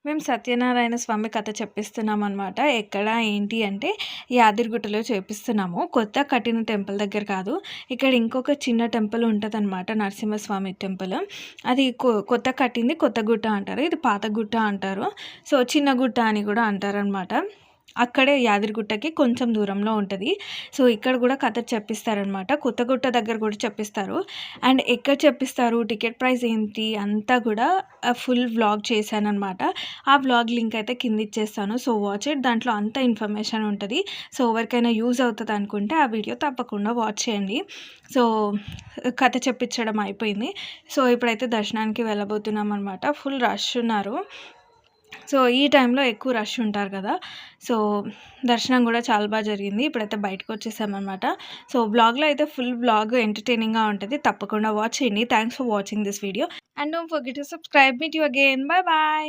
మేము సత్యనారాయణ స్వామి కథ చెప్పిస్తున్నామనమాట. ఎక్కడ, ఏంటి అంటే యాదగిరిగుట్టలో చేపిస్తున్నాము. కొత్త కట్టిన టెంపుల్ దగ్గర కాదు. ఇక్కడ ఇంకొక చిన్న టెంపుల్ ఉంటదనమాట. నరసింహస్వామి టెంపుల్. అది కొత్త కట్టింది కొత్త గుట్ట అంటారు. ఇది పాత గుట్ట అంటారు. సో, చిన్న గుట్ట అని కూడా అంటారనమాట. అక్కడే యాదగిరిగుట్టకి కొంచెం దూరంలో ఉంటది. సో, ఇక్కడ కూడా కథ చెప్పిస్తారనమాట. కొత్తగుట్ట దగ్గర కూడా చెప్పిస్తారు. అండ్ ఎక్కడ చెప్పిస్తారు, టికెట్ ప్రైస్ ఏంటి అంతా కూడా ఫుల్ వ్లాగ్ చేశాననమాట. ఆ వ్లాగ్ లింక్ అయితే కింద ఇచ్చేస్తాను. So, watch it. దాంట్లో అంత ఇన్ఫర్మేషన్ ఉంటది. సో, ఎవరికైనా యూజ్ అవుతది అనుకుంటే ఆ వీడియో తప్పకుండా వాచ్ చేయండి. సో, కథ చెప్పించడం అయిపోయింది. సో, ఇప్పుడైతే దర్శనానికి వెళ్ళబోతున్నామనమాట. ఫుల్ రష్ ఉన్నారు. సో, ఈ టైంలో ఎక్కువ రష్ ఉంటారు కదా! సో, దర్శనం కూడా చాలా బాగా జరిగింది. ఇప్పుడైతే బయటకొచ్చేసామనమాట. సో, వ్లాగ్‌లో అయితే ఫుల్ వ్లాగ్ ఎంటర్‌టైనింగ్‌గా ఉంటది. తప్పకుండా వాచ్ చేయండి. Thanks for watching this video. And don't forget to subscribe. Meet you again. By by.